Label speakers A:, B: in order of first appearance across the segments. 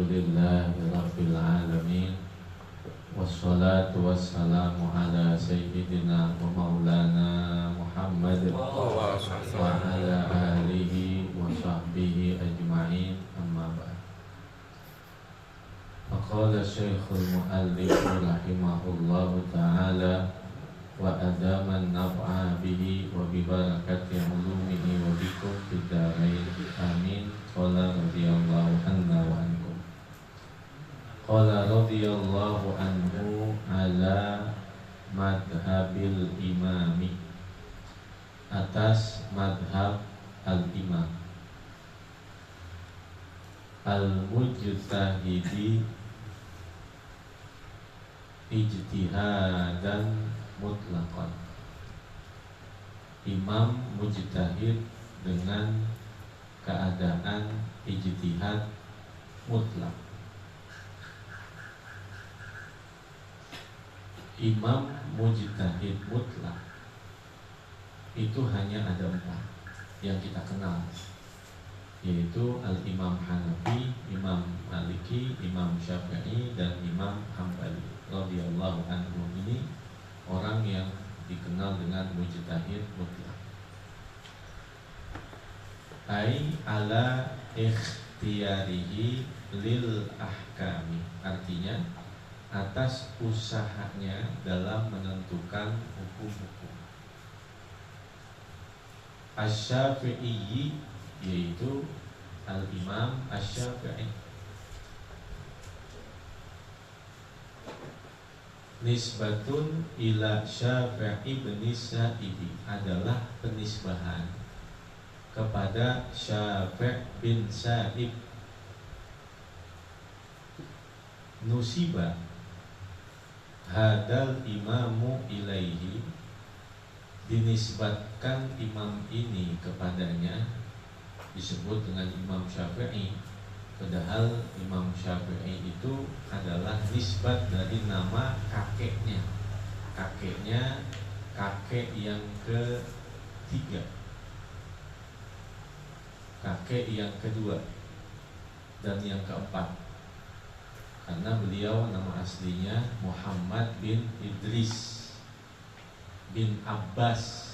A: Alhamdulillahi Rabbil Alamin. Wassalatu wassalamu ala Sayyidina wa maulana Muhammad wa ala alihi wa sahbihi ajma'in, amma ba'd. Faqala Syekhul Mu'allif rahimahullahu ta'ala wa adaman naf'a bihi wa bibarakati ulumihi wa bikum fid dharain, amin. Qala radhiyallahu anna wa ankum. Qala radhiyallahu anhu ala madhabil imami, atas madhab al-imam al-mujtahidi ijtihadan mutlaqan. Imam mujtahid dengan keadaan ijtihad mutlak. Imam mujtahid mutlak itu hanya ada 4 yang kita kenal, yaitu Al-Imam Hanafi, Imam Maliki, Imam Syafi'i, dan Imam Hambali radhiyallahu anhu. Ini orang yang dikenal dengan mujtahid mutlak. Ai ala ikhtiyarihi lil ahkami, artinya atas usahanya dalam menentukan hukum-hukum. Asy-Syafi'i, yaitu Al-Imam Asy-Syafi'i, nisbatun ila Syafi'i bin Sa'idi, adalah penisbahan kepada Syafi' bin Sa'id. Nusiba hadal imamu ilaihi, dinisbatkan imam ini kepadanya, disebut dengan Imam Syafi'i, padahal Imam Syafi'i itu adalah nisbat dari nama kakeknya. Kakeknya kakek yang ketiga, kakek yang kedua, dan yang keempat. Karena beliau nama aslinya Muhammad bin Idris bin Abbas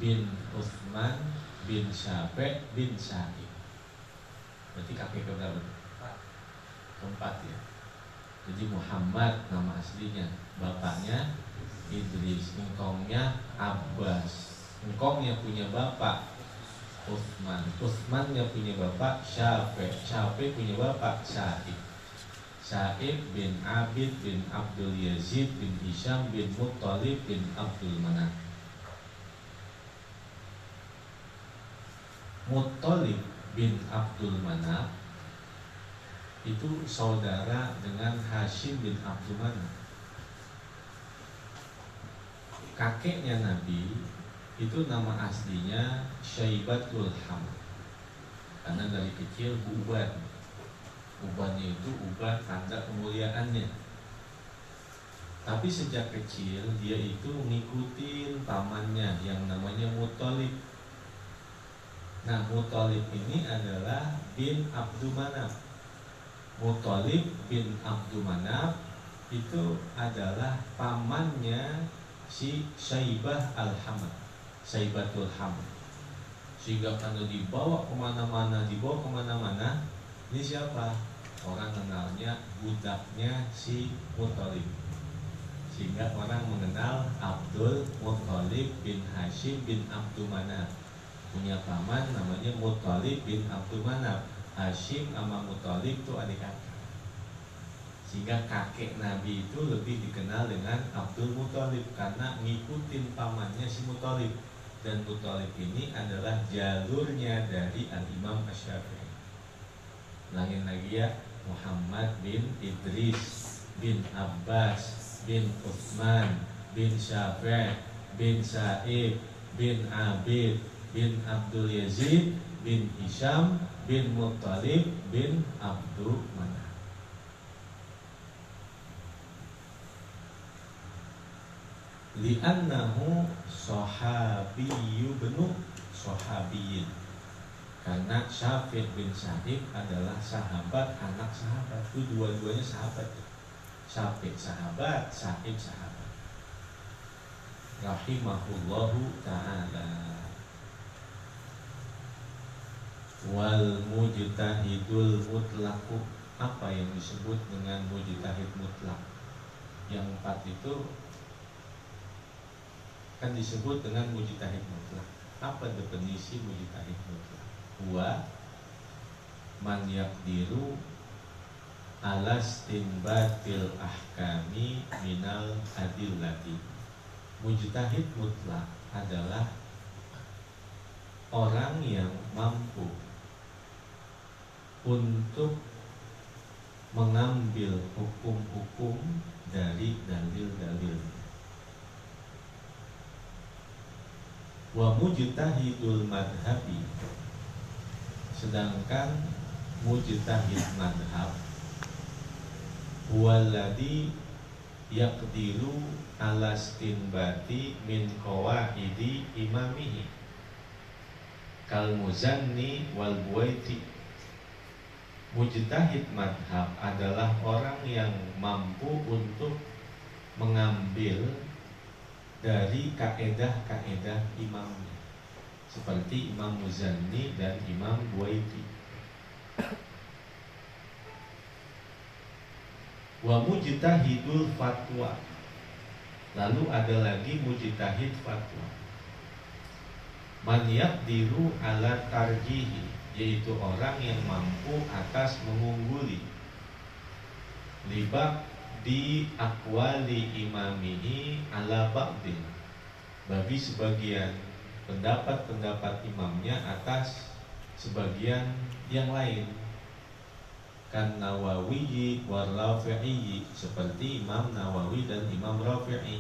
A: bin Uthman bin Syafi' bin Sa'id. Berarti kakek keberapa? Keempat ya. Jadi Muhammad nama aslinya, bapaknya Idris, engkongnya Abbas, engkongnya punya bapak Uthman, Uthmannya punya bapak Syafi', Syafi' punya bapak Sa'id, Sa'id bin Abid bin Abdul Yazid bin Hisham bin Muttalib bin Abdul Manaf. Muttalib bin Abdul Manaf itu saudara dengan Hashim bin Abdul Manaf. Kakeknya Nabi itu nama aslinya Syaibatul Ham, karena dari kecil Uban. Ubannya itu uban tanda kemuliaannya. Tapi sejak kecil dia itu ngikutin pamannya yang namanya Muttalib. Nah, Muttalib ini adalah bin Abdul Manaf. Muttalib bin Abdul Manaf itu adalah pamannya si Syaibah al-Hamad, Syaibatul Hamad. Sehingga kalau dibawa kemana-mana, ini siapa? Orang kenalnya budaknya si Muttalib, sehingga orang mengenal Abdul Muttalib bin Hashim bin Abdul Manaf. Punya paman namanya Muttalib bin Abdul Manaf. Hashim sama Muttalib itu adik kakak, sehingga kakek Nabi itu lebih dikenal dengan Abdul Muttalib karena ngikutin pamannya si Muttalib. Dan Muttalib ini adalah jalurnya dari Al-Imam Asy-Syafi'i. Langin lagi ya, Muhammad bin Idris bin Abbas bin Uthman bin Syafi' bin Sa'id bin Abid bin Abdul Yazid bin Hisham bin Muttalib bin Abdul Manaf. Li'annahu sahabiyyu benu sahabiyyin, Karena Syafiq bin Sa'id adalah sahabat anak sahabat. Itu dua-duanya sahabat. Syafiq sahabat, Sa'id sahabat. Rahimahullahu ta'ala. Wal mujtahidul mutlaqu. Apa yang disebut dengan mujtahid mutlak? Yang 4 itu kan disebut dengan mujtahid mutlak. Apa definisi mujtahid mutlak? Wa man yaqdiru ala istinbatil ahkami minal adillati. Mujtahid mutlak adalah orang yang mampu untuk mengambil hukum-hukum dari dalil-dalil. Wa mujtahidul madhabi, sedangkan mujtahid madhab huwaladhi yaqdiru ala istinbati min qawaidi imamihi kal muzanni wal buwaiti. Mujtahid madhab adalah orang yang mampu untuk mengambil dari kaedah-kaedah imamnya, seperti Imam Muzanni dan Imam Buwaiti. Wa mujtahidul fatwa, lalu ada lagi mujtahid fatwa. Man yaqdiru ala tarjihi, yaitu orang yang mampu atas mengungguli libak di aqwali imamihi ala ba'din, bagi sebagian pendapat-pendapat imamnya atas sebagian yang lain. Kan Nawawi wa Rafi'i, seperti Imam Nawawi dan Imam Rafi'i.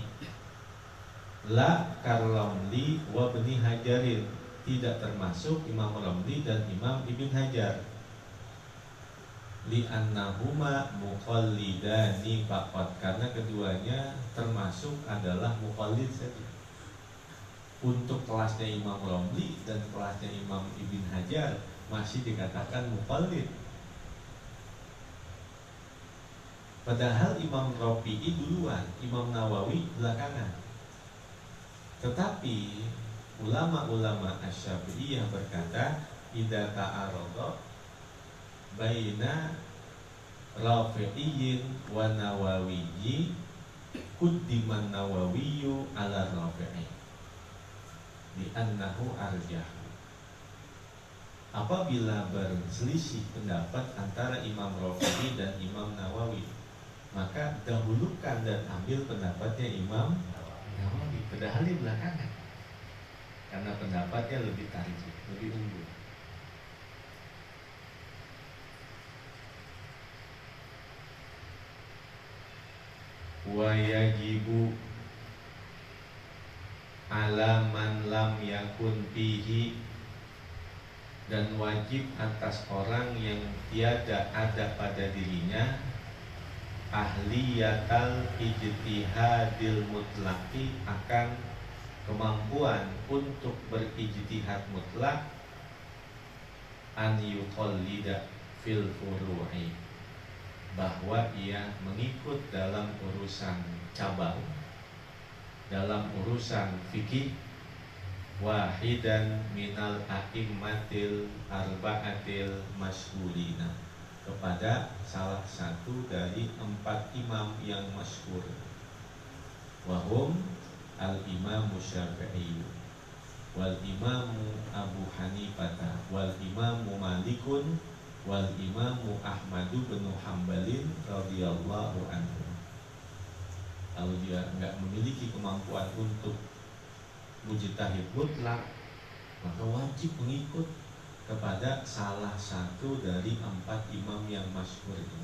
A: La karlamli wa Ibni Hajarin, tidak termasuk Imam Ramli dan Imam Ibn Hajar. Li'annahuma muqallidani faqat, karena keduanya termasuk adalah muqallid saja. Untuk kelasnya Imam Ramli dan kelasnya Imam Ibn Hajar masih dikatakan muqallid. Padahal Imam Rafi'i duluan, Imam Nawawi belakangan. Tetapi ulama-ulama Asy-Syafi'iyah berkata, idza ta'arada baina Rafi'iyyin wa Nawawiyyi quddiman Nawawiyyu ala Rafi'i li'annahu arjahu. Apabila berselisih pendapat antara Imam Rafi'i dan Imam Nawawi, maka dahulukan dan ambil pendapatnya Imam Nawawi, padahal di belakangan, karena pendapatnya lebih tarjih, lebih unggul. Wa yajibu ala man lam yakun fihi, dan wajib atas orang yang tiada ada pada dirinya ahliyatal ijtihadil mutlaqi, akan kemampuan untuk berijtihad mutlak, an yuqallida fil furu'i, bahwa ia mengikut dalam urusan cabang, dalam urusan fikih, wahidan minal a'immatil arba'atil masyhurina, kepada salah satu dari 4 imam yang masyhur. Wahum al-imam Syafi'i, wal imam Abu Hanifah, wal imam Malikun, wal imam Ahmad bin Hambalin radhiyallahu anhu. Kalau dia enggak memiliki kemampuan untuk mujtahid mutlak, maka wajib mengikut kepada salah satu dari 4 imam yang masyhur ini.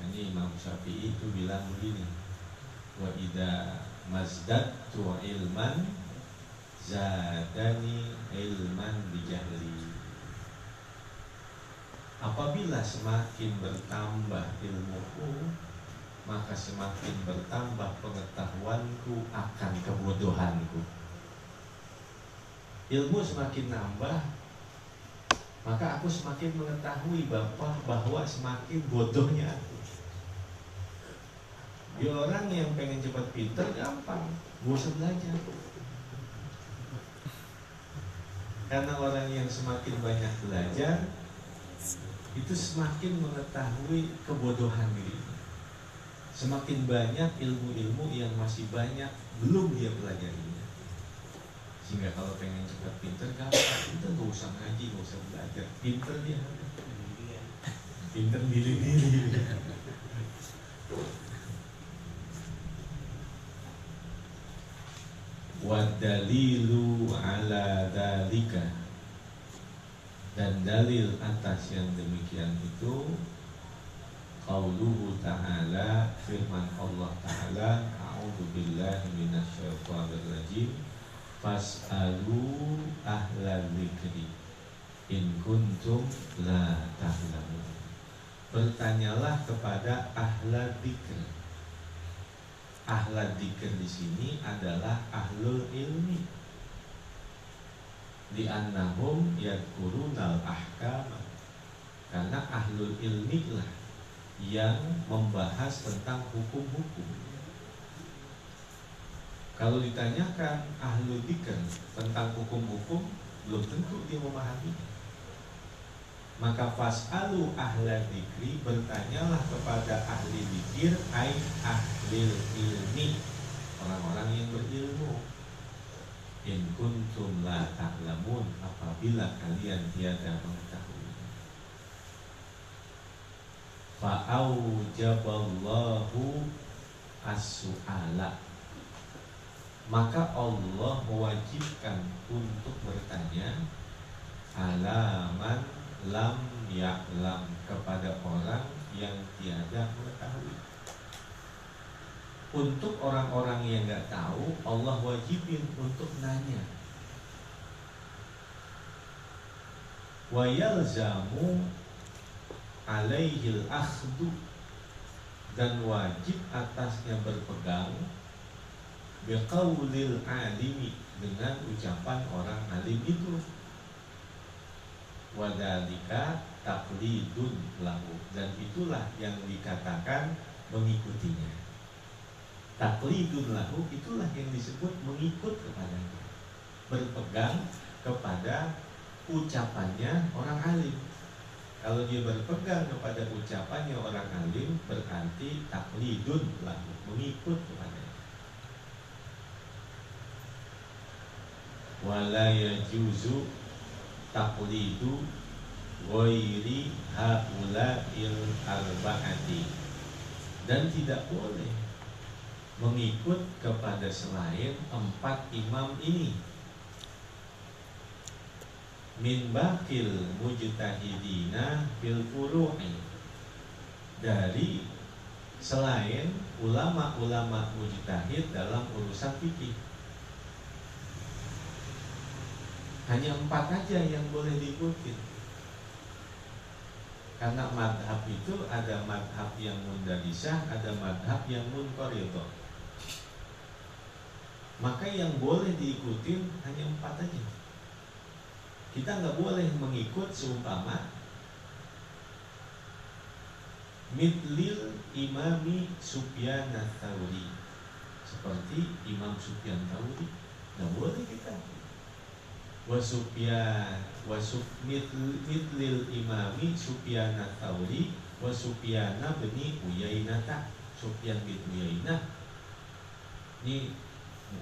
A: Ini Imam Syafi'i itu bilang begini, wa idza mazdadtu ilman zadani ilman bijahli. Apabila semakin bertambah ilmuku, maka semakin bertambah pengetahuanku akan kebodohanku. Ilmu semakin nambah, maka aku semakin mengetahui bahwa semakin bodohnya aku. Dia orang yang pengen cepat pinter gampang, gak usah belajar. Karena orang yang semakin banyak belajar itu semakin mengetahui kebodohan dirinya. Semakin banyak ilmu-ilmu yang masih banyak belum dia pelajarinya. Sehingga kalau pengen cepat pinter gampang, itu gak usah ngaji, gak usah belajar, pinter dia. Pinter diri-diri. Wadalilu ala dalika, dan dalil atas yang demikian itu qauluhu ta'ala, firman Allah Ta'ala, a'udzu billahi minasyaitonir rajim, fas'alu ahla dzikri in kuntum la ta'lamun. Bertanyalah kepada ahla dzikr. Ahla dzikr di sini adalah ahlul ilmi. Li'annahum yadkurunal ahkam. Karena ahlul ilmi lah yang membahas tentang hukum-hukum. Kalau ditanyakan ahlul dzikr tentang hukum-hukum, belum tentu dia memahami. Maka fas'alu ahla dzikri, bertanyalah kepada ahli dzikir, ai ahlil ilmi, orang-orang yang berilmu. In kuntum la ta'lamun, apabila kalian tiada mengetahui. Fa'aujaballahu as-su'ala, maka Allah mewajibkan untuk bertanya alaman lam ya'lam, kepada orang yang tiada mengetahui. Untuk orang-orang yang nggak tahu, Allah wajibin untuk nanya. Wa yalzamu alaihil akhdu, dan wajib atasnya berpegang biqaulil alimi, dengan ucapan orang alim itu. Wadalika taqlidun lahu, dan itulah yang dikatakan mengikutinya. Taqlidun lahu, itulah yang disebut mengikut kepadanya, berpegang kepada ucapannya orang alim. Kalau dia berpegang kepada ucapannya orang alim, berarti taqlidun lahu, mengikut kepadanya. Wala yajuzu taqlidu ghairi haula'il arba'ati, dan tidak boleh mengikut kepada selain 4 imam ini. Min baqil mujtahidina fil furu'i, dari selain ulama-ulama mujtahid dalam urusan fikih. Hanya 4 aja yang boleh diikuti. Karena madhab itu ada madhab yang mundarisah, ada madhab yang munqaridah. Maka yang boleh diikuti hanya 4 aja. Kita nggak boleh mengikut seumpama midlil imami Sufyan ats-Tsauri, seperti Imam Sufyan Tsauri, nggak boleh kita. Midlil imami Sufyan ats-Tsauri wa Sufyan bin Uyainah. Sufyan bin Uyainah ini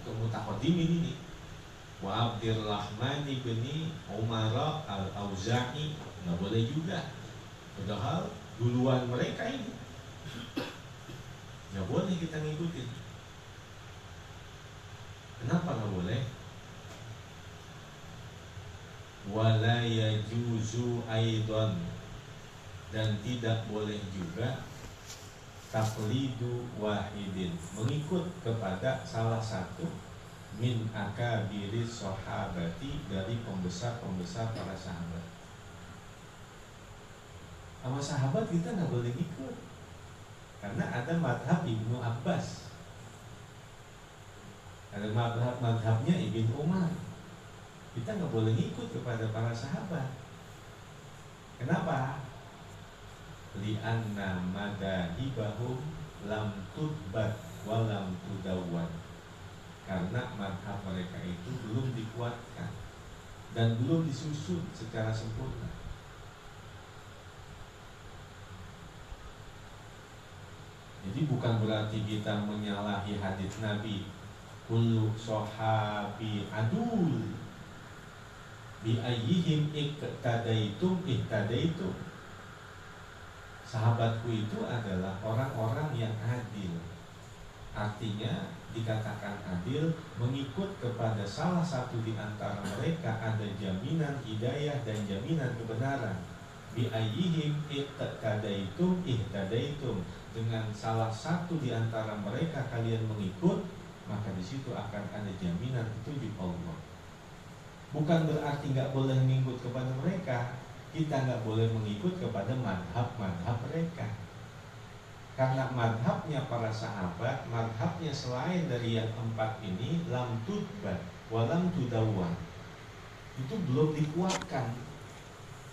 A: mutaqaddim ini. Wa Abdurrahman bin Umar al-Auza'i, nggak boleh juga. Padahal duluan mereka ini, nggak boleh kita ngikutin. Kenapa nggak boleh? Wala yajuzu aidan, dan tidak boleh juga taqlidu wahidin, mengikut kepada salah satu min akabiri sahabati, dari pembesar-pembesar para sahabat. Sama sahabat kita nggak boleh ikut, karena ada madhab Ibnu Abbas, ada madhabnya Ibnu Umar. Kita nggak boleh ikut kepada para sahabat. bi anna madahibahum lam tudbat wa lam tudawwan, karena madhab mereka itu belum dikuatkan dan belum disusun secara sempurna. Jadi bukan berarti kita menyalahi hadis Nabi kullu sahabi adul bi ayyihim iqtadaitum ihtadaitum. Sahabatku itu adalah orang-orang yang adil. Artinya dikatakan adil, mengikut kepada salah satu di antara mereka ada jaminan hidayah dan jaminan kebenaran. Bi ayyihim iqtadaitum ihtadaitum. Dengan salah satu di antara mereka kalian mengikut, maka di situ akan ada jaminan petunjuk Allah. Bukan berarti nggak boleh mengikut kepada mereka, kita nggak boleh mengikut kepada madhab mereka. Karena madhabnya para sahabat, madhabnya selain dari yang empat ini, lam tudbat walam tudawwan, itu belum dikuatkan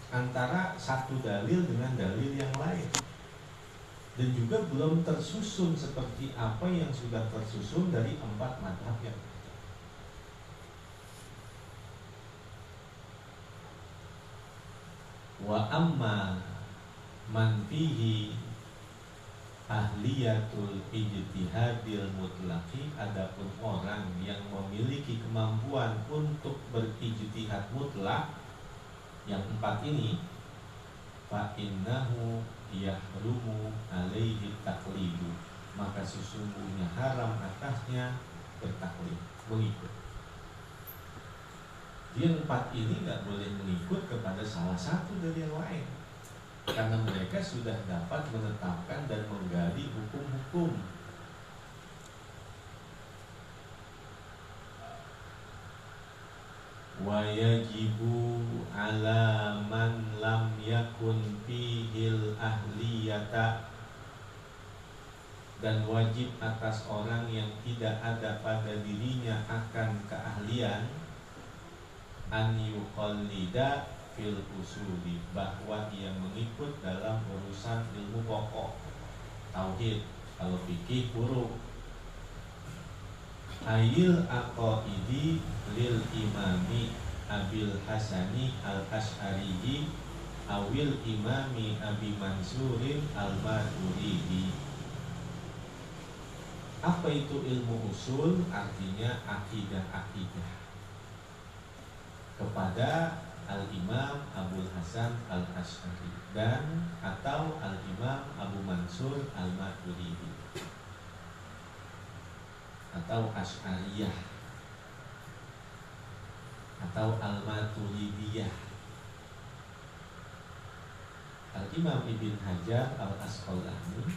A: antara satu dalil dengan dalil yang lain. Dan juga belum tersusun seperti apa yang sudah tersusun dari empat madhab yang ada. Wa amma man fihi ahliyatul ijtihadil mutlaqi, adapun orang yang memiliki kemampuan untuk berijtihad mutlak, yang empat ini, fa innahu yahrumu alaihi taqlidu, maka sesungguhnya haram atasnya bertaklid, mengikut. Yang empat ini nggak boleh mengikut kepada salah satu dari yang lain, karena mereka sudah dapat menetapkan dan menggali hukum-hukum. Wa yajibu ala man lam yakun fihil ahliyata, dan wajib atas orang yang tidak ada pada dirinya akan keahlian, an yuqallida fil usuli, bahwa ia mengikut dalam urusan ilmu pokok tauhid. Kalau fikih huruf, ayil aqaidi lil imami Abil Hasani al-Ash'ari awil imami Abi Mansurin al-Maturidi. Apa itu ilmu usul? Artinya akidah-akidah kepada Al-Imam Abul Hasan al-Ash'ari dan atau Al-Imam Abu Mansur al-Maturidi atau Asy'ariyah atau Al-Maturidiyah. Al-Imam Ibn Hajar al-Asqalani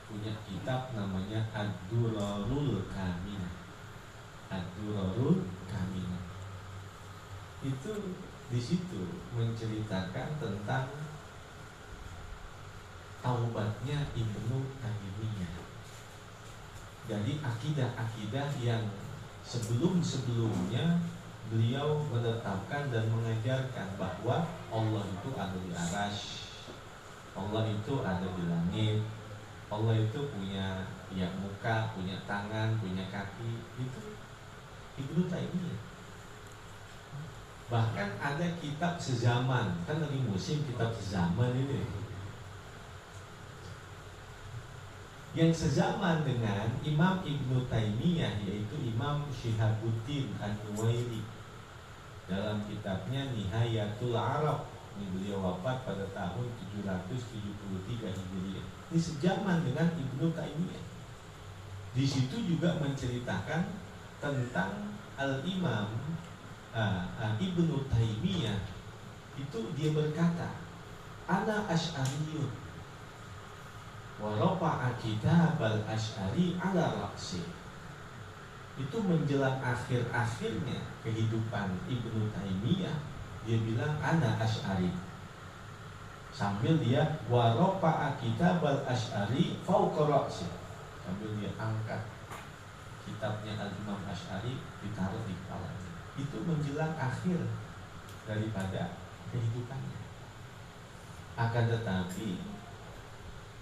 A: punya kitab namanya Ad-Durarul Kaminah. Ad-Durarul Kaminah itu di situ menceritakan tentang taubatnya Ibnu Taimiyah. Jadi akidah-akidah yang sebelum-sebelumnya beliau menetapkan dan mengajarkan bahwa Allah itu ada di arasy, Allah itu ada di langit, Allah itu punya muka, punya tangan, punya kaki. Itu Ibnu Taimiyah. Bahkan ada kitab sezaman, kan lagi musim kitab sezaman ini, yang sezaman dengan Imam Ibnu Taimiyah, yaitu Imam Syihabuddin An-Nuwairi. Dalam kitabnya Nihayatul Arab, ini beliau wafat pada tahun 773 Hijriah. Ini sejaman dengan Ibnu Taimiyah. Di situ juga menceritakan tentang Al-Imam Ibnu Taimiyah. Itu dia berkata, ana Asy'ariyun wa rafa'a kitabal Asy'ari ala ra'si. Itu menjelang akhir-akhirnya kehidupan Ibnu Taimiyah, dia bilang ana Asy'ari, sambil dia wa rafa'a kitabal Asy'ari fawqa ra'si, sambil dia angkat kitabnya Al-Imam Asy'ari ditaruh di kepalanya. Itu menjelang akhir daripada kehidupannya. Akan tetapi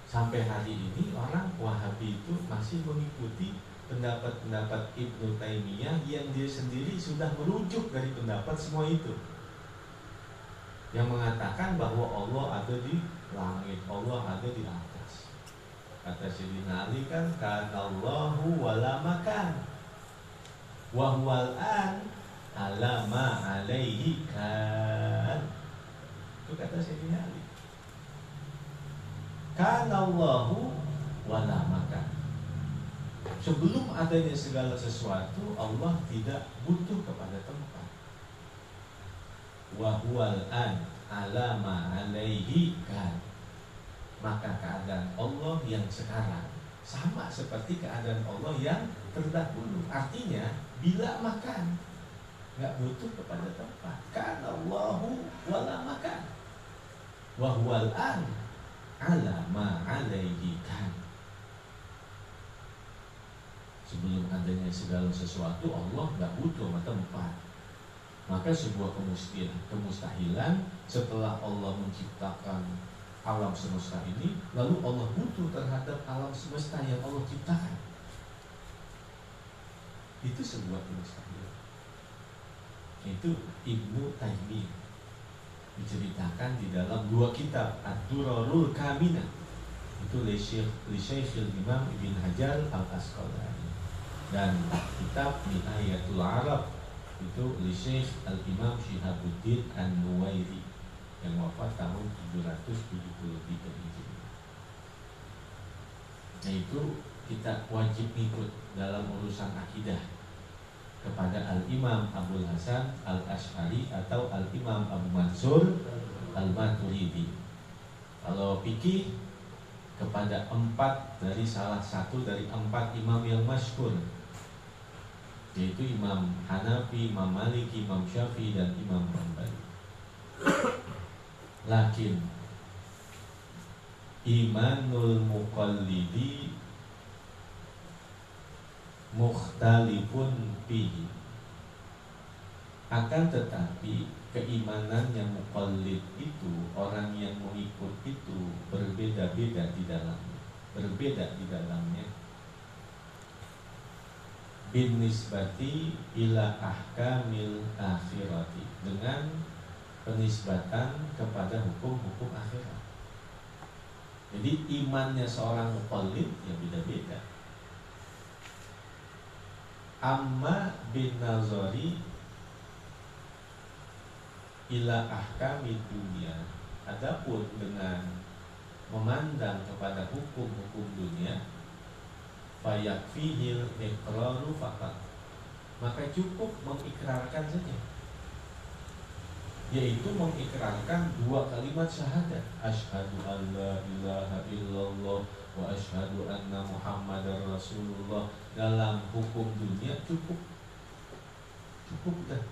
A: Sampai hari ini orang Wahabi itu masih mengikuti pendapat-pendapat Ibnu Taimiyah yang dia sendiri sudah merujuk dari pendapat semua itu, yang mengatakan bahwa Allah ada di langit, Allah ada di atas. Kata Sayyidina Ali kan, kanallahu wala makan wa huwal an ala ma alaihi kan. Itu kata Sayyidina Ali. Kanallahu wala makan. Sebelum adanya segala sesuatu, Allah tidak butuh kepada tempat. Wa huwal an ala ma alaihi kan. Maka keadaan Allah yang sekarang sama seperti keadaan Allah yang terdahulu. Artinya bila makan nggak butuh kepada tempat. Karena Allahu wala makan wa huwal an ala ma alaihi kan. Sebelum adanya segala sesuatu, Allah nggak butuh sama tempat. Maka sebuah kemustahilan setelah Allah menciptakan alam semesta ini, lalu Allah butuh terhadap alam semesta yang Allah ciptakan. Itu sebuah kemustahilan. Itu Ibnu Taimiyah diceritakan di dalam dua kitab, Ad-Durarul Kamina. Itu li Syekhul Imam Ibn Hajar Al-Asqalani, dan kitab Nihayatul Arab itu li Syekh Al-Imam Syihabuddin An-Nuwairi yang wafat tahun 773 Hijriah. Nah itu kita wajib ikut dalam urusan akidah kepada Al-Imam Abul Hasan Al-Asy'ari atau Al-Imam Abu Mansur Al-Maturidi. Kalau fikih kepada salah satu dari 4 imam yang masyhur, yaitu Imam Hanafi, Imam Maliki, Imam Syafi'i, dan Imam Hanbali. Lakin imanul muqallidi mukhtalifun fihi. Akan tetapi keimanan yang muqallid itu, orang yang mengikut itu, berbeda-beda di dalamnya. Bin nisbati ila ahkamil akhirati, dengan penisbatan kepada hukum-hukum akhirat. Jadi imannya seorang muqallid ya beda-beda. Amma bin nazari ila ahkami dunia, adapun dengan memandang kepada hukum-hukum dunia, fayakfihil iqraru faqat, maka cukup mengikrarkan saja, yaitu mengikrarkan 2 kalimat syahadat, asyhadu an la ilaha illallah wa asyhadu anna muhammadar rasulullah. Dalam hukum dunia cukup dah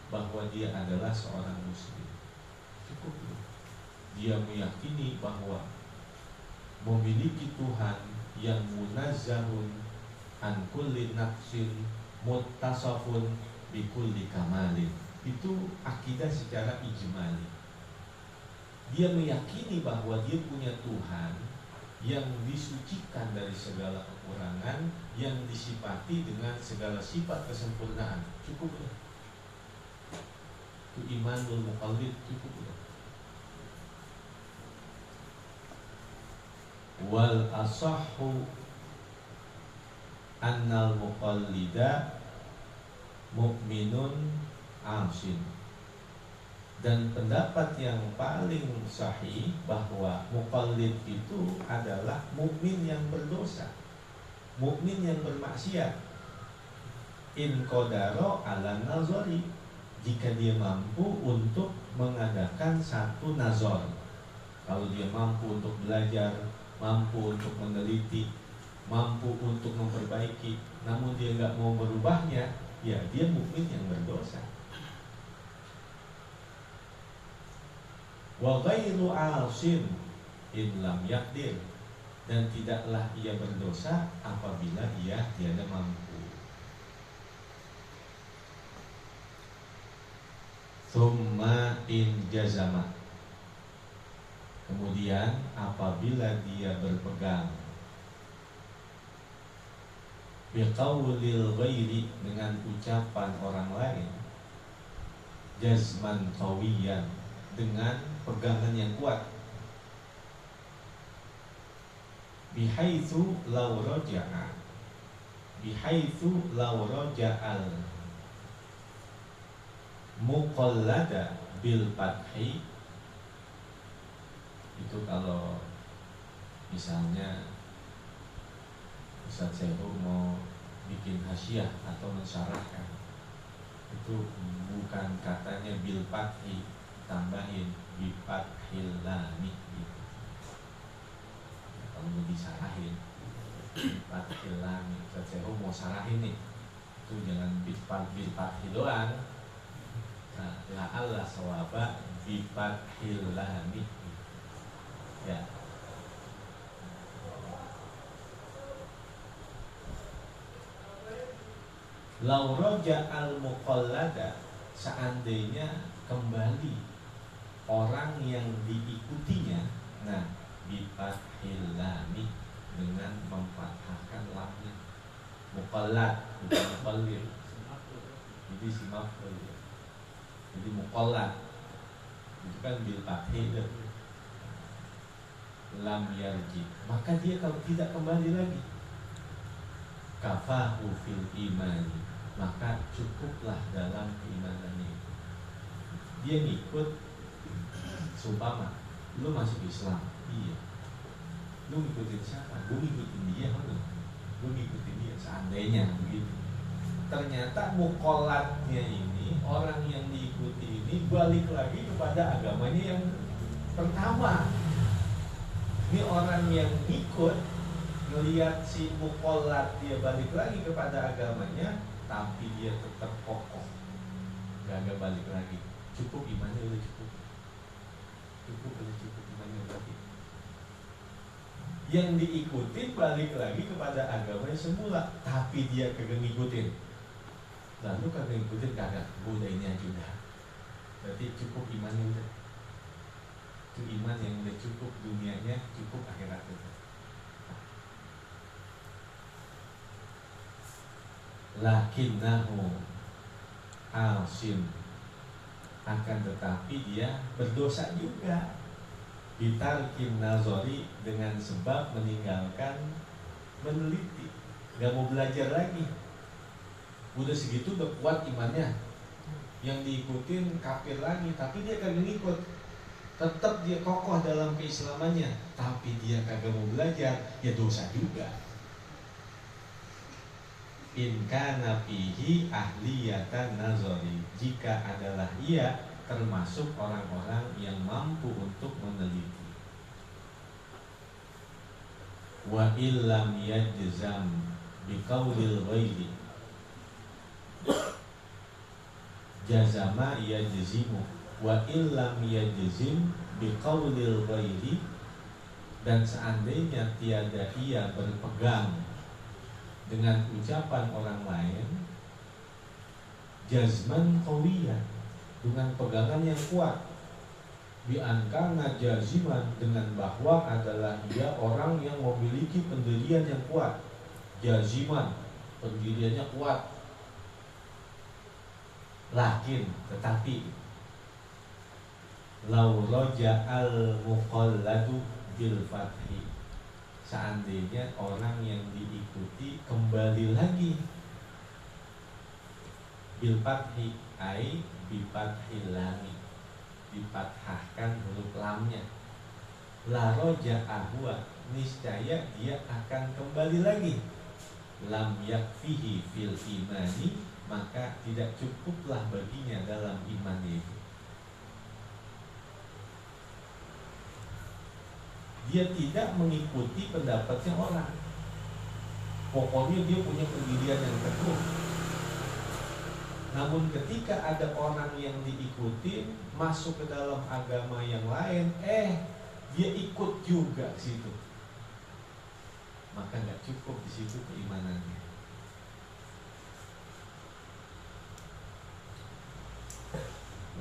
A: bahwa dia adalah seorang muslim. Cukup dah. Dia meyakini bahwa memiliki Tuhan yang munazzahun an kulli naqsin muttasafun bi kulli kamalin. Itu akidah secara ijmali. Dia meyakini bahwa dia punya Tuhan yang disucikan dari segala kekurangan, yang disifati dengan segala sifat kesempurnaan. Cukup ya. Itu imanul muqallid, cukup ya. Wal asahhu annal muqallida mu'minun asin. Dan pendapat yang paling sahih bahwa muqallid itu adalah mukmin yang berdosa, mukmin yang bermaksiat. In qadara ala nazari, jika dia mampu untuk mengadakan satu nazar. Kalau dia mampu untuk belajar, mampu untuk meneliti, mampu untuk memperbaiki, namun dia nggak mau berubahnya, ya dia mukmin yang berdosa. Wa ghairu 'asin in lam yaqdir, dan tidaklah ia berdosa apabila ia tiada mampu. Tsumma in jazama, Kemudian apabila dia berpegang biqaulil ghairi, dengan ucapan orang lain, jazman qawiyan, dengan pegangan yang kuat, bihaitsu law raja'a, bihaitsu law raja'al muqallada bil fathi. Itu kalau misalnya Ustaz Sehu mau bikin hasyiah atau mensyarahkan, itu bukan katanya bil fathi, tambahin bi fathil lam gitu. Kalau mau disarahin bi fathil lam, Ustaz Sehu mau sarahin nih, itu jangan bil fathi doang. Nah, la'alla sawaba bi fathil lam ya. Lau roja al muqallada, seandainya kembali orang yang diikutinya, nah bifathil lami, dengan memfathahkan lamnya. Muqallad bukan muqallid, jadi si maf'ul. Jadi muqallad itu kan bil fathil lam yarji, maka dia kalau tidak kembali lagi, kafahu fil imani, maka cukuplah dalam keimanannya itu. Dia ngikut, sumpama lu masuk Islam, iya, lu ngikutin siapa? Gue ngikutin dia, lu ngikutin dia. Seandainya begitu, ternyata muqallatnya ini, orang yang diikuti ini balik lagi kepada agamanya yang pertama. Ini orang yang ikut ngelihat si muqallat dia balik lagi kepada agamanya, tapi dia tetap kokoh, gak balik lagi. Cukup imannya, udah cukup. Cukup imannya berarti. Yang diikutin balik lagi kepada agamanya semula, tapi dia kagak ngikutin. Lalu kagak ngikutin, kagak, udah ini aja udah. Berarti cukup imannya udah. Itu iman yang udah cukup dunianya, cukup akhiratnya. Lakinnahu asim, akan tetapi dia berdosa juga. Bitarkin nazari, dengan sebab meninggalkan meneliti, gak mau belajar lagi. Udah segitu udah kuat imannya, yang diikutin kafir lagi, tapi dia kagak ngikut. Tetap dia kokoh dalam keislamannya, tapi dia kagak mau belajar, ya dosa juga. In kana fihi ahliyatan nazari, jika adalah ia termasuk orang-orang yang mampu untuk meneliti. Wa illam yajzam biqaulil ghairi, jazama yajzimu. Wa illam yajzim biqaulil ghairi, dan seandainya tiada ia berpegang dengan ucapan orang lain, jazman qawiyan, dengan pegangan yang kuat, biangkana jaziman, dengan bahwa adalah dia orang yang memiliki pendirian yang kuat. Jaziman, pendiriannya kuat. Lakin, tetapi, lau raja'al muqalladu bil fathi, seandainya orang yang diikuti kembali lagi bil fathi, ai bi fathil lami, dipathahkan huruf lamnya, la raja'ahu, niscaya dia akan kembali lagi. Lam yakfihi fil imani, maka tidak cukuplah baginya dalam iman itu. Dia tidak mengikuti pendapatnya orang, pokoknya dia punya pendirian yang teguh. Namun ketika ada orang yang diikuti masuk ke dalam agama yang lain, dia ikut juga ke situ, maka nggak cukup di situ keimanannya.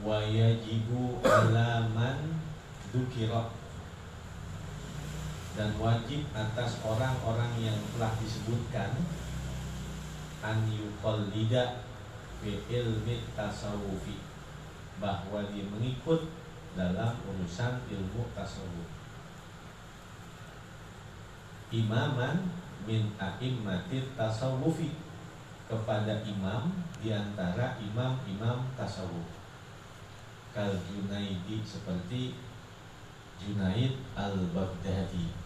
A: Wa yajibu alaman dzukira, dan wajib atas orang-orang yang telah disebutkan an yuqallida fi ilmi tasawufi, bahwa dia mengikut dalam urusan ilmu tasawuf, imaman min a'immatit tasawufi, kepada imam diantara imam-imam tasawuf, kal Junaidi, seperti Junaid al-Baghdadi,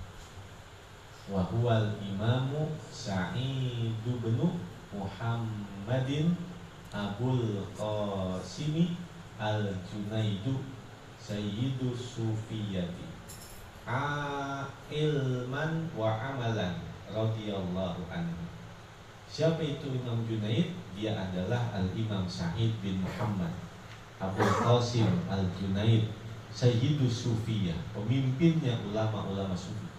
A: wa huwal imamu Sa'id bin Muhammadin Abul Qasimi al-Junaidu Sayyidu Sufiyati ilman wa amalan radhiyallahu anhu. Siapa itu Imam Junaid? Dia adalah Al-Imam Sa'id bin Muhammad Abul Qasim al-Junaid Sayyidu Sufiyah, pemimpinnya ulama-ulama sufi.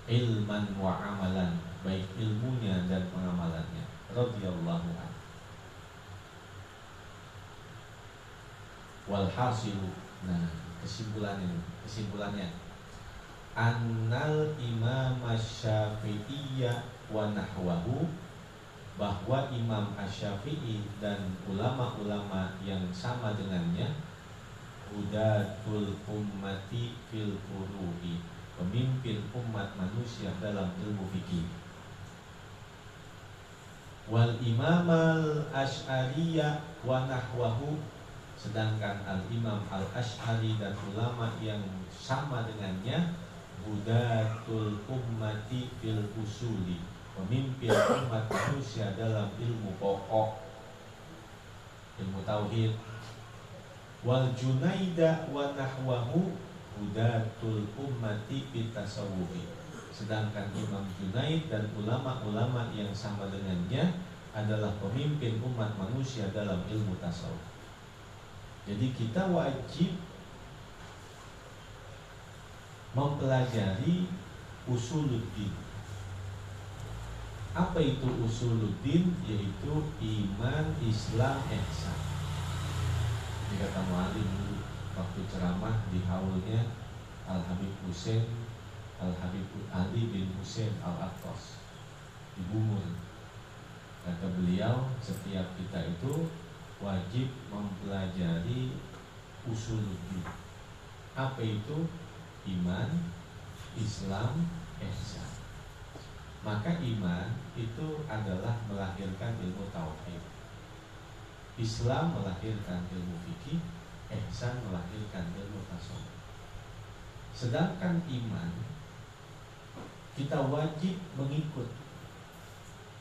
A: Ilman wa amalan, baik ilmunya dan pengamalannya, radhiyallahu anhu. Walhasilu, nah kesimpulannya annal imam asy-Syafi'iyya wa nahwahu, bahwa Imam Asy-Syafi'i dan ulama-ulama yang sama dengannya, hudatul ummati fil furu'i, pemimpin umat manusia dalam ilmu fikih. Wal imam al-Asy'ariyya wa nahwahu, sedangkan al-Imam al-Asy'ari dan ulama yang sama dengannya, hudatul ummati fil usuli, pemimpin umat manusia dalam ilmu pokok, ilmu tauhid. Wal Junaida wa nahwahu hudatul ummati fit tasawufi, sedangkan Imam Junaid dan ulama-ulama yang sama dengannya adalah pemimpin umat manusia dalam ilmu tasawuf. Jadi kita wajib mempelajari usuluddin. Apa itu usuluddin? Yaitu iman, Islam, ihsan. Ini kata mu'alim dulu waktu ceramah di haulnya Al-Habib Husain Al-Habib Ali bin Husain Al-Attas di Bungur. Kata beliau, setiap kita itu wajib mempelajari usuluddin. Apa itu? Iman, Islam, ihsan. Maka iman itu adalah melahirkan ilmu tauhid, Islam melahirkan ilmu fikih, ihsan melahirkan ilmu tasawuf. Sedangkan iman, kita wajib mengikut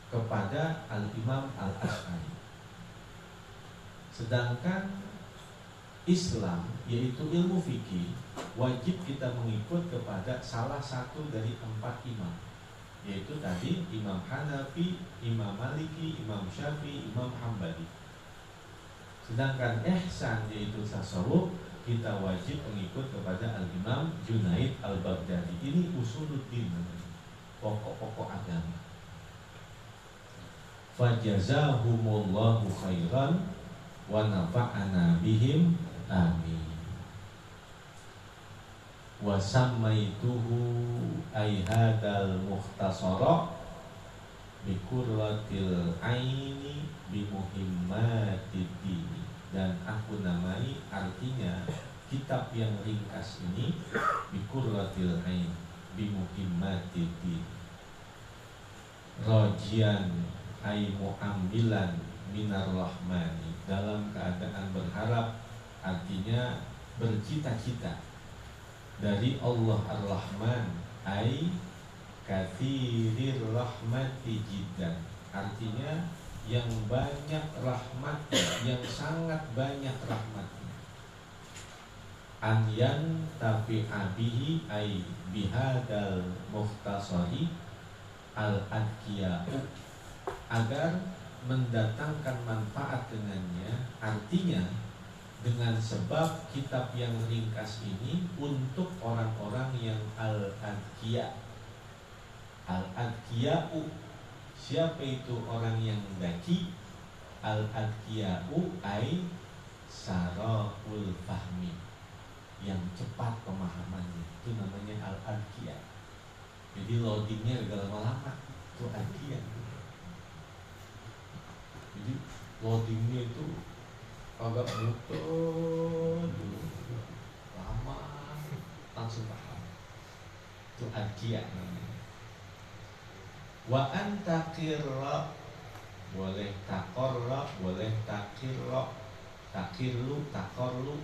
A: kepada Al-Imam Al-Asy'ari. Sedangkan Islam, yaitu ilmu fikih, wajib kita mengikut kepada salah satu dari 4 imam, yaitu tadi Imam Hanafi, Imam Maliki, Imam Syafi'i, Imam Hambali. Sedangkan ihsan, yaitu tasawuf, kita wajib mengikut kepada Al-Imam Junaid Al-Baghdadi. Ini usuluddin, pokok-pokok agama. Fajazahumullahu khairan wa nafa'ana bihim, amin. Wa sammaituhu ay hadal mukhtasara bi qurratil aini bi muhimmatid dini, dan aku namai artinya kitab yang ringkas ini bi qurratil ain bi muhimmatid dini, rajian ay muambilan minar rahmani, dalam keadaan berharap, artinya bercita-cita dari Allah Ar-Rahman, ai kathirir rahmati jiddan, artinya yang banyak rahmatnya, yang sangat banyak rahmatnya. Anyan tafi'a bihi ai bihadal mukhtasari al-adkiya'u, agar mendatangkan manfaat dengannya, artinya dengan sebab kitab yang ringkas ini untuk orang-orang yang al-adkiya. Al-adkiya'u, siapa itu orang yang daki? Al-adkiya'u ay sara'ul fahmi, yang cepat pemahamannya, itu namanya al-adkiya. loadingnya agak lama-lama, itu ajian. Jadi loadingnya itu agak muter dulu, lama langsung paham, itu ajian namanya. Wa antakirra, boleh takorra, boleh takirra, takirlu, takorlu,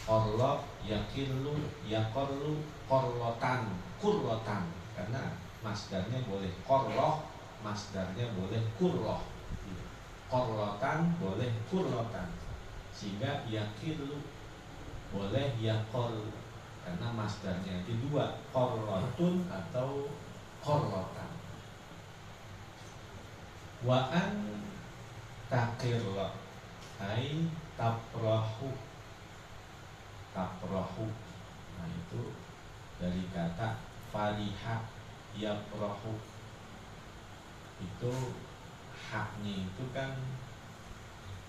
A: korlo, yakirlu, yakorlu, korlotan, kurlotan. Karena masdarnya boleh korloh, masdarnya boleh kurloh. Korlotan boleh kurlotan. Sehingga yakirlu boleh yakol, karena masdarnya itu dua, korlotun atau korlotan. Wa'an takirla ay taprahu, taprahu. Nah itu dari kata fariha yaprahu, itu haknya itu kan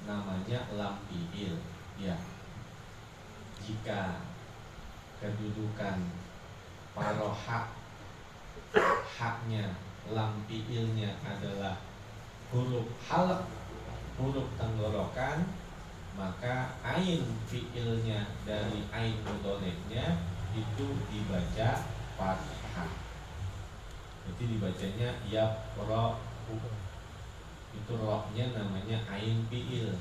A: namanya lam fi'il ya. Jika kedudukan paroha, haknya lam fi'ilnya adalah huruf halq, huruf tenggorokan, maka ain fi'ilnya dari ain mudhari'nya itu dibaca fathah. Jadi dibacanya yaprahu. Itu rohnya namanya ain fi'il.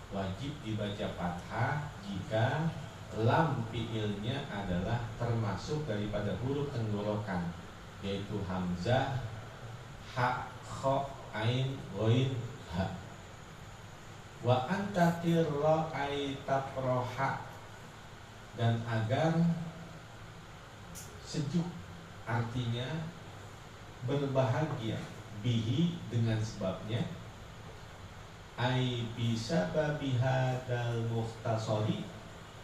A: Wajib dibaca fathah jika lam fi'ilnya adalah termasuk daripada huruf tenggorokan, yaitu hamzah, ha, kha, ain, ghain, ha. Wa antakirra ay taproha, dan agar sejuk, artinya berbahagia, bihi dengan sebabnya, ay bisababiha dal mukhtasari,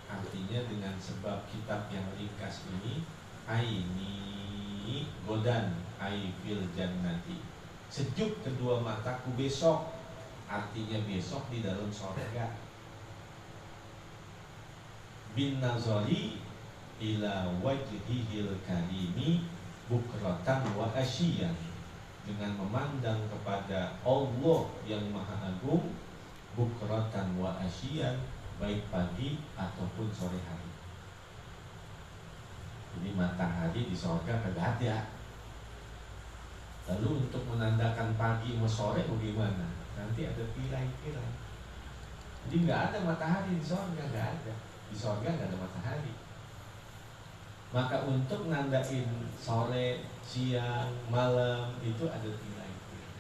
A: artinya dengan sebab kitab yang ringkas ini, aini godan ay fil jannati, sejuk kedua mataku besok, artinya besok di dalam surga. Bin nazari ila wajhihil karimi bukratan wa asyian, dengan memandang kepada Allah yang maha agung, bukratan wa asyian, baik pagi ataupun sore hari. Jadi matahari di surga kagak ada. Lalu untuk menandakan pagi sama sore bagaimana? Nanti ada tirai-tirai. Jadi nggak ada matahari di surga, nggak ada. Di surga nggak ada matahari. Maka untuk nandain sore, siang, malam itu ada tirai-tirai.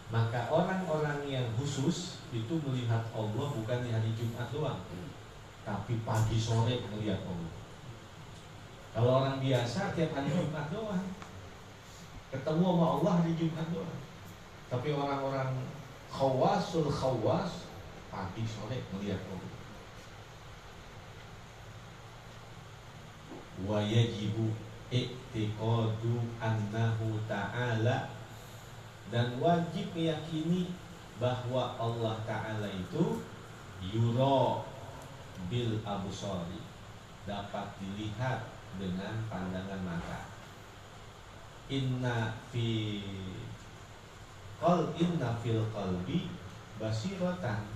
A: Maka orang-orang yang khusus itu melihat Allah bukan di hari Jumat doang, tapi pagi sore melihat Allah. Kalau orang biasa tiap hari Jumat doang, ketemu sama Allah hari Jumat doang. Tapi orang-orang khawasul khawas pagi sore melihat Allah. Wa yajibu i'tiqadu annahu ta'ala, dan wajib meyakini bahwa Allah Ta'ala itu yura bil absari, dapat dilihat dengan pandangan mata. Inna fil qalbi basiratan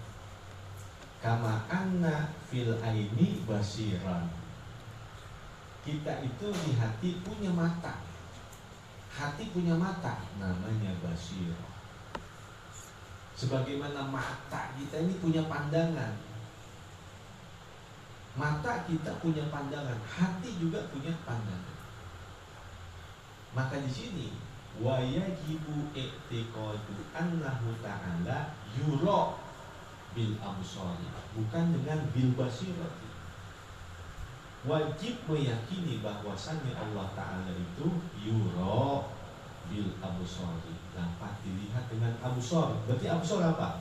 A: kama anna fil aini basiran. Kita itu di hati punya mata. Hati punya mata, namanya basirah. Sebagaimana mata kita ini punya pandangan. Mata kita punya pandangan, hati juga punya pandangan. Maka di sini wa yajibu i'tiqadu annahu ta'ala yura bil absari, bukan dengan bil basirati. Wajib meyakini bahwasannya Allah Ta'ala itu yura bil absari, dapat dilihat dengan absar. Berarti absar apa?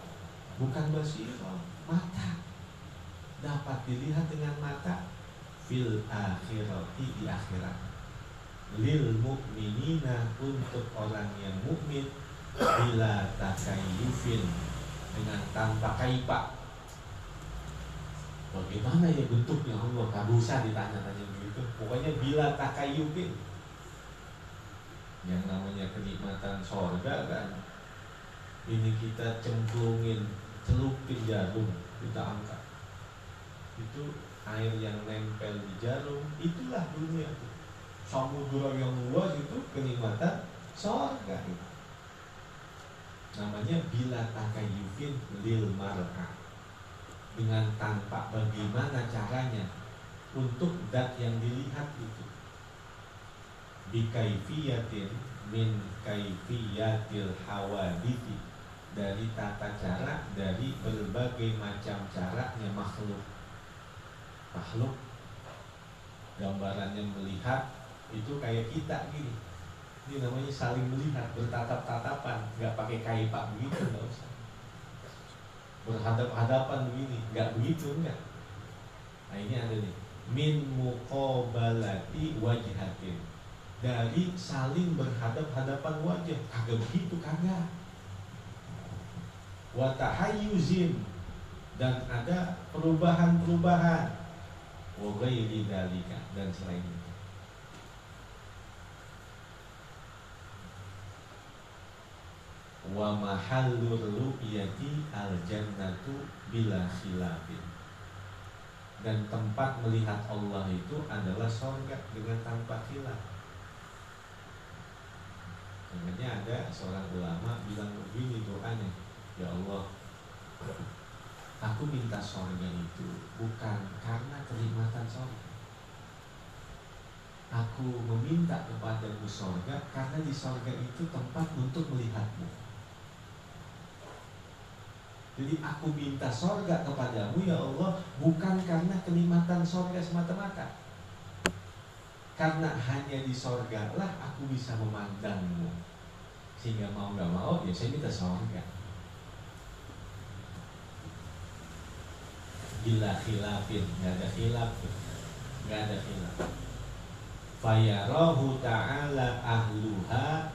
A: Bukan basirah, mata. Dapat dilihat dengan mata. Fil akhirati, di akhirat. Lil mu'minina, untuk orang yang mukmin, bila takayyufin, dengan tanpa kaifah. Bagaimana ya bentuknya Allah? Gak usah ditanya-tanya begitu. Pokoknya bila takayubin, yang namanya kenikmatan sorga kan, ini kita cemplungin, celupin jarum, kita angkat, itu air yang nempel di jarum, itulah dunia. Samudra yang luas itu kenikmatan sorga. Namanya bila takayufin lil mar'a, dengan tanpa bagaimana caranya untuk dat yang dilihat itu. Bikaifiyatin min kaifiyatil hawadithi, dari tata cara, dari berbagai macam caranya makhluk. Gambarannya melihat itu kayak kita gini. Ini namanya saling melihat, bertatap-tatapan, nggak pakai kaipak begitu, nggak usah. Berhadap-hadapan begini, nggak begitu, enggak. Nah ini ada nih, min muqabalati wajhatin, dari saling berhadap-hadapan wajah, kagak begitu, kagak. Wa tahayyuzin, dan ada perubahan-perubahan, wa ghairi dzalika, dan selain itu. Wa mahallur ru'yati al-jannatu bila khilafin, dan tempat melihat Allah itu adalah surga dengan tanpa khilaf. Makanya ada seorang ulama bilang begini doanya, ya Allah, aku minta surga itu bukan karena kenikmatan surga. Aku meminta kepadamu surga karena di surga itu tempat untuk melihatmu. Jadi aku minta surga kepadamu ya Allah bukan karena kenikmatan surga semata-mata, karena hanya di surga lah aku bisa memandangmu, sehingga mau gak mau ya saya minta surga. Bila khilafin, gak ada khilaf, gak ada khilaf. Fayarahu ta'ala ahluha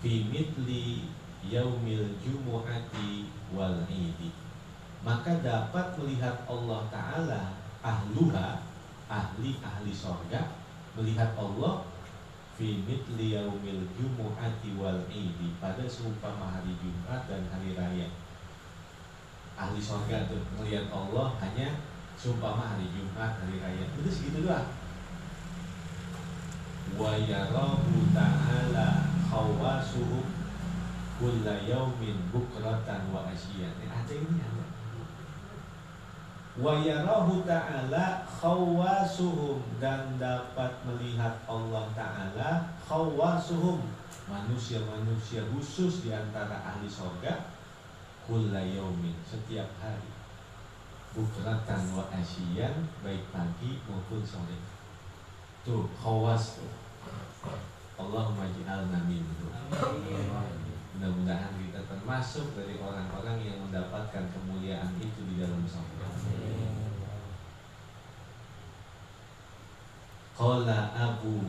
A: fi mitli yaumil jumu'ati wal idi, maka dapat melihat Allah Ta'ala ahluha, ahli sorga, melihat Allah fi mitli yaumil jumu'ati wal idi, pada seumpama hari Jumat dan hari raya. Ahli sorga tuh melihat Allah hanya seumpama hari Jumat, hari raya, itu segitu doang. Wa yarahu ta'ala khawasuhum kulla yaumin bukratan wa asyian. Ada ini ada. Wa yarahu ta'ala khawasuhum, dan dapat melihat Allah Ta'ala khawasuhum, manusia-manusia khusus di antara ahli surga, kulla yaumin, setiap hari, bukratan wa asyian, baik pagi maupun sore. Tuh khawas tuh. Allahumma ij'alna minhum. Mudah-mudahan kita termasuk dari orang-orang yang mendapatkan kemuliaan itu di dalam surga. Qala Abu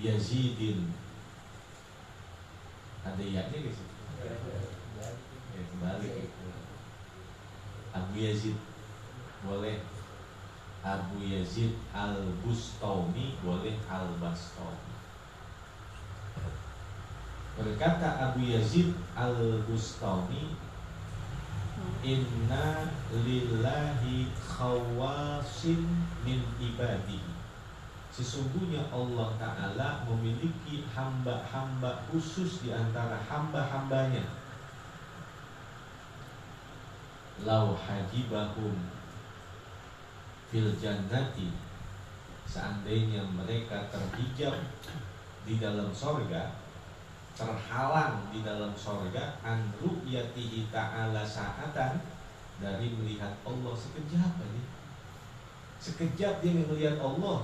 A: Yazidin, ada ya-nya di situ. Ya, kembali itu. Abu Yazid boleh, Abu Yazid Al-Bustami boleh, Al-Bastami. Berkata Abu Yazid Al-Bustami, inna lillahi khawasin min ibadihi, sesungguhnya Allah Ta'ala memiliki hamba-hamba khusus di antara hamba-hambanya. Lau hajibahum fil jannati, seandainya mereka terhijab di dalam sorga, terhalang di dalam sorga, an ru'yatihi ta'ala sa'atan, dari melihat Allah sekejap aja, sekejap dia melihat Allah,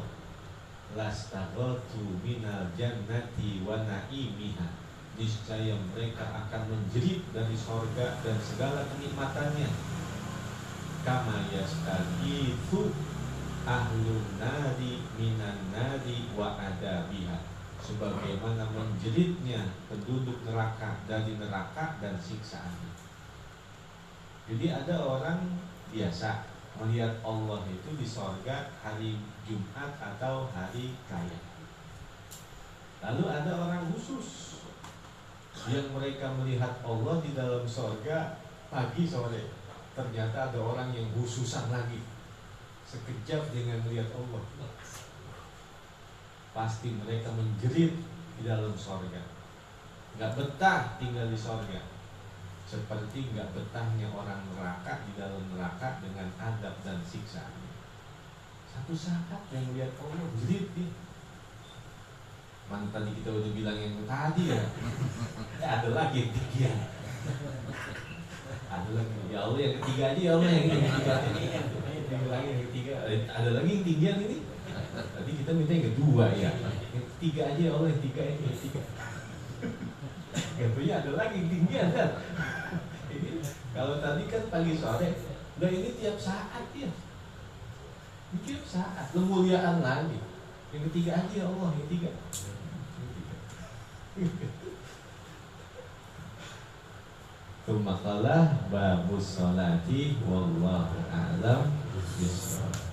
A: lastaghatu minal jannati wa na'imiha, niscaya mereka akan menjerit dari sorga dan segala kenikmatannya. Kama yastagithu ahlun nari minan nari wa adabiha, sebagaimana menjeritnya penduduk neraka dari neraka dan siksaannya. Jadi ada orang biasa melihat Allah itu di sorga hari Jumat atau hari Raya. Lalu ada orang khusus yang mereka melihat Allah di dalam sorga pagi sore. Ternyata ada orang yang khususan lagi, sekejap dengan melihat Allah, pasti mereka menjerit di dalam sorga, nggak betah tinggal di sorga, seperti nggak betahnya orang neraka di dalam neraka dengan adab dan siksaan. Satu saat yang melihat Allah jerit nih. Mana tadi kita udah bilang yang tadi ya, ada lagi yang tiga, ada lagi ya Allah yang ketiga aja, ya Allah yang ketiga, lagi yang ketiga, ada lagi yang tiga ini. Tadi kita minta yang kedua ya, yang ketiga aja ya Allah, yang tiga ini yang tiga. Katanya ada lagi yang tinggian kan. Ini kalau tadi kan pagi sore, nah ini tiap saat ya, ini tiap saat kemuliaan lagi. Yang ketiga aja ya Allah, yang tiga. Tsumma qala babus sholati wallahu a'lam bishawab.